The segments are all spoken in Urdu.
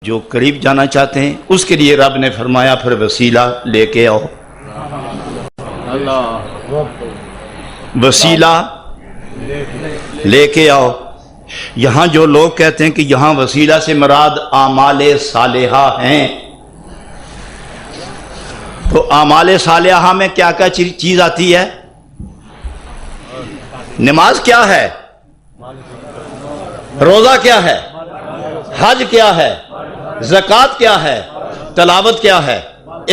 جو قریب جانا چاہتے ہیں اس کے لیے رب نے فرمایا پھر وسیلہ لے کے آؤ. وسیلہ لے کے آؤ. یہاں جو لوگ کہتے ہیں کہ یہاں وسیلہ سے مراد اعمال صالحہ ہیں، تو اعمال صالحہ میں کیا کیا چیز آتی ہے؟ نماز کیا ہے؟ روزہ کیا ہے؟ حج کیا ہے؟ زکوٰۃ کیا ہے؟ تلاوت کیا ہے؟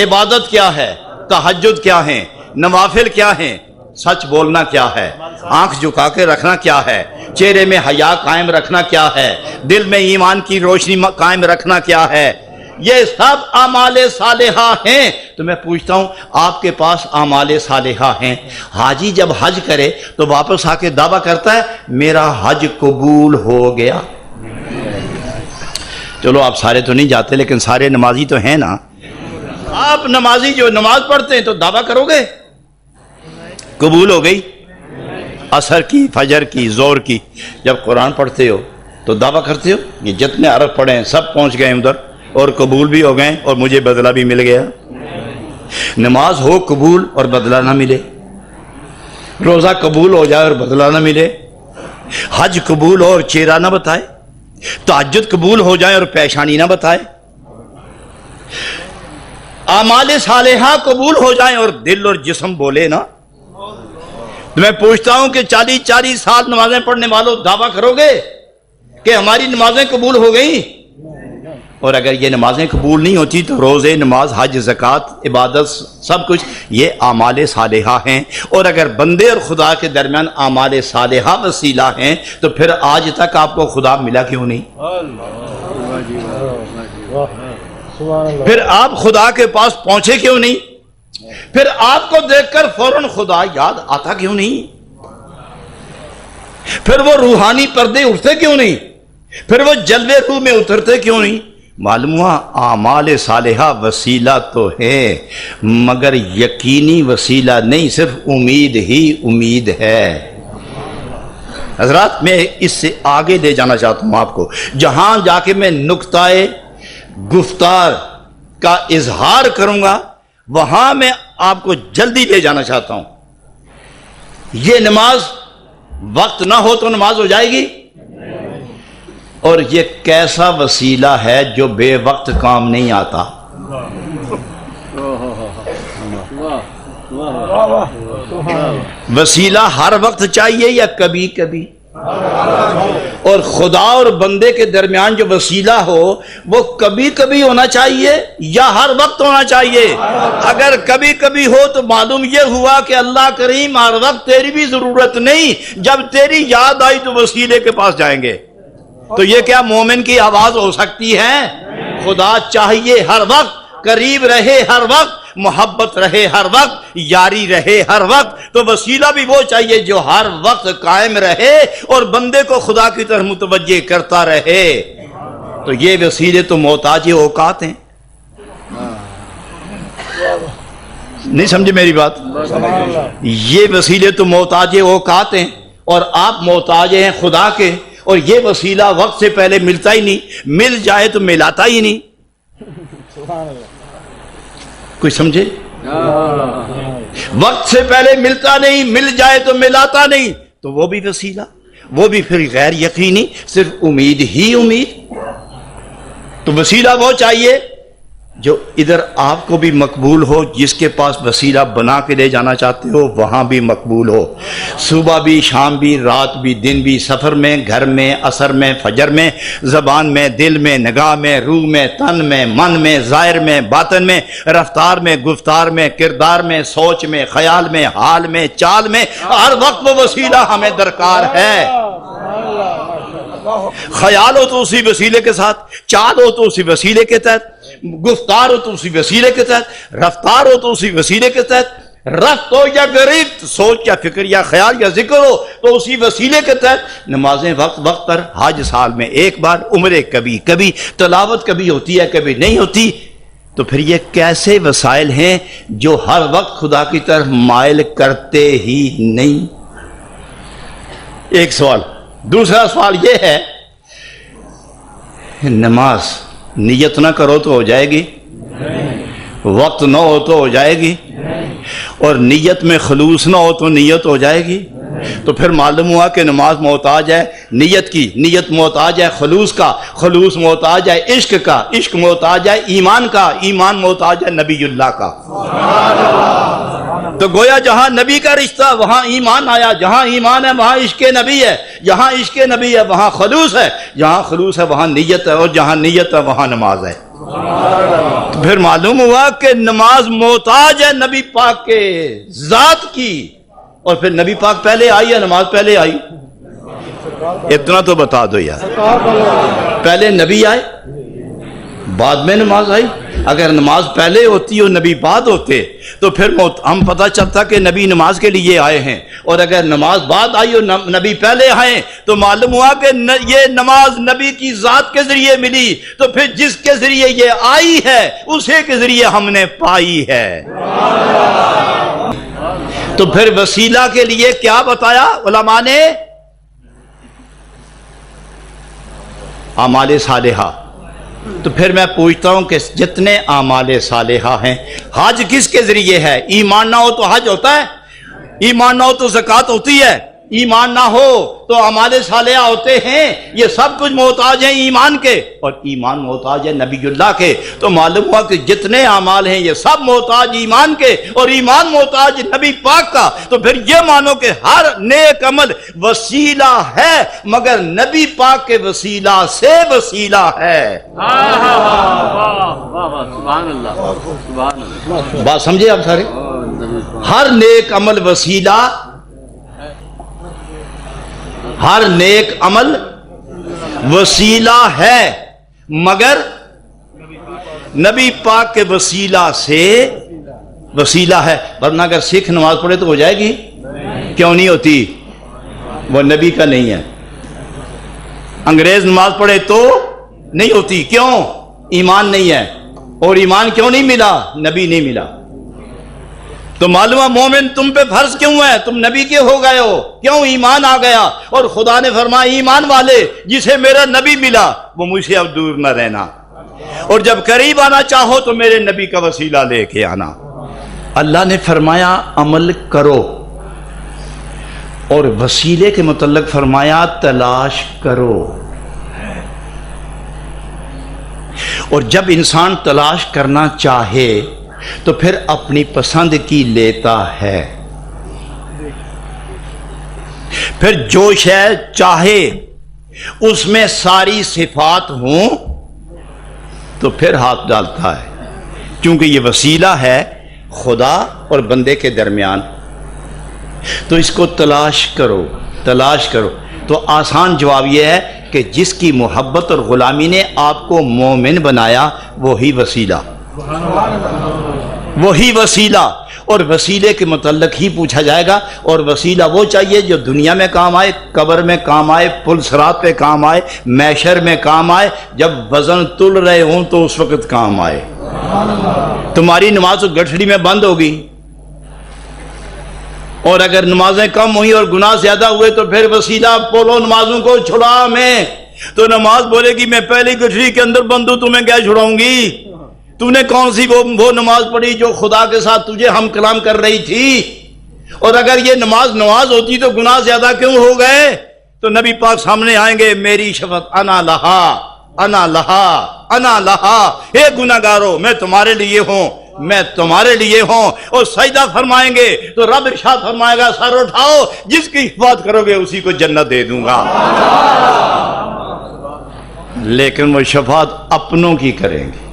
عبادت کیا ہے؟ تہجد کیا ہے؟ نوافل کیا ہیں؟ سچ بولنا کیا ہے؟ آنکھ جھکا کے رکھنا کیا ہے؟ چہرے میں حیا قائم رکھنا کیا ہے؟ دل میں ایمان کی روشنی قائم رکھنا کیا ہے؟ یہ سب اعمال صالحہ ہیں. تو میں پوچھتا ہوں آپ کے پاس اعمال صالحہ ہیں، حاجی جب حج کرے تو واپس آ کے دعویٰ کرتا ہے میرا حج قبول ہو گیا. چلو آپ سارے تو نہیں جاتے لیکن سارے نمازی تو ہیں نا. آپ نمازی جو نماز پڑھتے ہیں تو دعویٰ کرو گے قبول ہو گئی؟ عصر کی، فجر کی، ظہر کی جب قرآن پڑھتے ہو تو دعویٰ کرتے ہو یہ جتنے عرب پڑھے ہیں سب پہنچ گئے ادھر اور قبول بھی ہو گئے اور مجھے بدلہ بھی مل گیا. نماز ہو قبول اور بدلہ نہ ملے، روزہ قبول ہو جائے اور بدلہ نہ ملے، حج قبول ہو اور چہرہ نہ بتائے، تہجد قبول ہو جائے اور پیشانی نہ بتائے، اعمال صالحہ قبول ہو جائیں اور دل اور جسم بولے نا. تو میں پوچھتا ہوں کہ 40 سال نمازیں پڑھنے والوں دعویٰ کرو گے کہ ہماری نمازیں قبول ہو گئیں؟ اور اگر یہ نمازیں قبول نہیں ہوتی تو روزے، نماز، حج، زکوٰۃ، عبادت سب کچھ یہ اعمال صالحہ ہیں. اور اگر بندے اور خدا کے درمیان اعمال صالحہ وسیلہ ہیں تو پھر آج تک آپ کو خدا ملا کیوں نہیں؟ پھر آپ خدا کے پاس پہنچے کیوں نہیں؟ پھر آپ کو دیکھ کر فوراً خدا یاد آتا کیوں نہیں؟ پھر وہ روحانی پردے اٹھتے کیوں نہیں؟ پھر وہ جلوے روح میں اترتے کیوں نہیں؟ معلوم ہوا اعمال صالحہ وسیلہ تو ہے مگر یقینی وسیلہ نہیں، صرف امید ہی امید ہے. حضرات میں اس سے آگے لے جانا چاہتا ہوں آپ کو، جہاں جا کے میں نقطہ گفتار کا اظہار کروں گا وہاں میں آپ کو جلدی لے جانا چاہتا ہوں. یہ نماز وقت نہ ہو تو نماز ہو جائے گی؟ اور یہ کیسا وسیلہ ہے جو بے وقت کام نہیں آتا؟ وسیلہ ہر وقت چاہیے یا کبھی کبھی؟ اور خدا اور بندے کے درمیان جو وسیلہ ہو وہ کبھی کبھی ہونا چاہیے یا ہر وقت ہونا چاہیے؟ اگر کبھی کبھی ہو تو معلوم یہ ہوا کہ اللہ کریم ہر وقت تیری بھی ضرورت نہیں، جب تیری یاد آئی تو وسیلے کے پاس جائیں گے. تو یہ کیا مومن کی آواز ہو سکتی ہے؟ خدا چاہیے ہر وقت، قریب رہے ہر وقت، محبت رہے ہر وقت، یاری رہے ہر وقت. تو وسیلہ بھی وہ چاہیے جو ہر وقت قائم رہے اور بندے کو خدا کی طرف متوجہ کرتا رہے. تو یہ وسیلے تو محتاج اوقات ہیں. نہیں سمجھے میری بات؟ یہ وسیلے تو محتاج اوقات ہیں اور آپ محتاج ہیں خدا کے. اور یہ وسیلہ وقت سے پہلے ملتا ہی نہیں، مل جائے تو ملاتا ہی نہیں. کوئی سمجھے؟ وقت سے پہلے ملتا نہیں، مل جائے تو ملاتا نہیں، تو وہ بھی وسیلہ، وہ بھی پھر غیر یقینی، صرف امید ہی امید. تو وسیلہ وہ چاہیے جو ادھر آپ کو بھی مقبول ہو، جس کے پاس وسیلہ بنا کے لے جانا چاہتے ہو وہاں بھی مقبول ہو. صبح بھی، شام بھی، رات بھی، دن بھی، سفر میں، گھر میں، عصر میں، فجر میں، زبان میں، دل میں، نگاہ میں، روح میں، تن میں، من میں، ظاہر میں، باطن میں، رفتار میں، گفتار میں، کردار میں، سوچ میں، خیال میں، حال میں، چال میں، ہر وقت وہ وسیلہ ہمیں درکار ہے. خیال ہو تو اسی وسیلے کے ساتھ، چال ہو تو اسی وسیلے کے تحت، گفتار ہو تو اسی وسیلے کے تحت، رفتار ہو تو اسی وسیلے کے تحت، رفت ہو یا غریب، سوچ یا فکر یا خیال یا ذکر ہو تو اسی وسیلے کے تحت. نمازیں وقت وقت پر، حج سال میں ایک بار، عمرے کبھی کبھی، تلاوت کبھی ہوتی ہے کبھی نہیں ہوتی. تو پھر یہ کیسے وسائل ہیں جو ہر وقت خدا کی طرف مائل کرتے ہی نہیں؟ ایک سوال. دوسرا سوال یہ ہے نماز نیت نہ کرو تو ہو جائے گی، وقت نہ ہو تو ہو جائے گی، اور نیت میں خلوص نہ ہو تو نیت ہو جائے گی۔ تو پھر معلوم ہوا کہ نماز محتاج ہے نیت کی، نیت محتاج ہے خلوص کا، خلوص محتاج ہے عشق کا، عشق محتاج ہے ایمان کا، ایمان محتاج ہے نبی اللہ کا۔ تو گویا جہاں نبی کا رشتہ وہاں ایمان آیا، جہاں ایمان ہے وہاں عشق نبی ہے، جہاں عشق نبی ہے وہاں خلوص ہے، جہاں خلوص ہے وہاں نیت ہے، اور جہاں نیت ہے وہاں نماز ہے۔ تو پھر معلوم ہوا کہ نماز محتاج ہے نبی پاک کے ذات کی۔ اور پھر نبی پاک پہلے آئی یا نماز پہلے آئی؟ اتنا تو بتا دو یار، پہلے نبی آئے بعد میں نماز آئی؟ اگر نماز پہلے ہوتی اور نبی بعد ہوتے تو پھر ہم پتہ چلتا کہ نبی نماز کے لیے آئے ہیں، اور اگر نماز بعد آئی اور نبی پہلے آئے تو معلوم ہوا کہ یہ نماز نبی کی ذات کے ذریعے ملی، تو پھر جس کے ذریعے یہ آئی ہے اسی کے ذریعے ہم نے پائی ہے۔ تو پھر وسیلہ کے لیے کیا بتایا علماء نے؟ اعمال صالحہ۔ تو پھر میں پوچھتا ہوں کہ جتنے اعمال صالحہ ہیں، حج کس کے ذریعے ہے؟ ایمان نہ ہو تو حج ہوتا ہے؟ ایمان نہ ہو تو زکوٰۃ ہوتی ہے؟ ایمان نہ ہو تو اعمال صالحہ ہوتے ہیں؟ یہ سب کچھ محتاج ہیں ایمان کے، اور ایمان محتاج ہے نبی اللہ کے۔ تو معلوم ہوا کہ جتنے اعمال ہیں یہ سب محتاج ایمان کے، اور ایمان محتاج نبی پاک کا۔ تو پھر یہ مانو کہ ہر نیک عمل وسیلہ ہے، مگر نبی پاک کے وسیلہ سے وسیلہ ہے۔ بات سمجھے آپ سارے؟ ہر نیک عمل وسیلہ، ہر نیک عمل وسیلہ ہے، مگر نبی پاک کے وسیلہ سے وسیلہ ہے۔ ورنہ اگر سکھ نماز پڑھے تو ہو جائے گی؟ کیوں نہیں ہوتی؟ وہ نبی کا نہیں ہے۔ انگریز نماز پڑھے تو نہیں ہوتی، کیوں؟ ایمان نہیں ہے۔ اور ایمان کیوں نہیں ملا؟ نبی نہیں ملا۔ تو معلوم ہے مومن تم پہ فرض کیوں ہے؟ تم نبی کے ہو گئے ہو، کیوں؟ ایمان آ گیا، اور خدا نے فرمایا ایمان والے جسے میرا نبی ملا وہ مجھ سے اب دور نہ رہنا، اور جب قریب آنا چاہو تو میرے نبی کا وسیلہ لے کے آنا۔ اللہ نے فرمایا عمل کرو، اور وسیلے کے متعلق فرمایا تلاش کرو۔ اور جب انسان تلاش کرنا چاہے تو پھر اپنی پسند کی لیتا ہے۔ پھر جو شے چاہے اس میں ساری صفات ہوں تو پھر ہاتھ ڈالتا ہے، کیونکہ یہ وسیلہ ہے خدا اور بندے کے درمیان۔ تو اس کو تلاش کرو، تلاش کرو۔ تو آسان جواب یہ ہے کہ جس کی محبت اور غلامی نے آپ کو مومن بنایا وہی وسیلہ، وہی وسیلہ۔ اور وسیلے کے متعلق ہی پوچھا جائے گا، اور وسیلہ وہ چاہیے جو دنیا میں کام آئے، قبر میں کام آئے، پل صراط پہ کام آئے، محشر میں کام آئے، جب وزن تل رہے ہوں تو اس وقت کام آئے۔ تمہاری نماز تو گٹھڑی میں بند ہوگی، اور اگر نمازیں کم ہوئی اور گناہ زیادہ ہوئے تو پھر وسیلہ بولو نمازوں کو چھڑا میں، تو نماز بولے گی میں پہلی گٹھڑی کے اندر بند ہوں، تمہیں کیا چھڑاؤں گی؟ تو نے کون سی وہ نماز پڑھی جو خدا کے ساتھ تجھے ہم کلام کر رہی تھی؟ اور اگر یہ نماز ہوتی تو گناہ زیادہ کیوں ہو گئے؟ تو نبی پاک سامنے آئیں گے، میری شفاعت انا لہا انا لہا انا لہا، اے گناہگارو میں تمہارے لیے ہوں، میں تمہارے لیے ہوں۔ اور سجدہ فرمائیں گے تو رب ارشاد فرمائے گا سر اٹھاؤ، جس کی حفاظت کرو گے اسی کو جنت دے دوں گا۔ لیکن وہ شفاعت اپنوں کی کریں گے،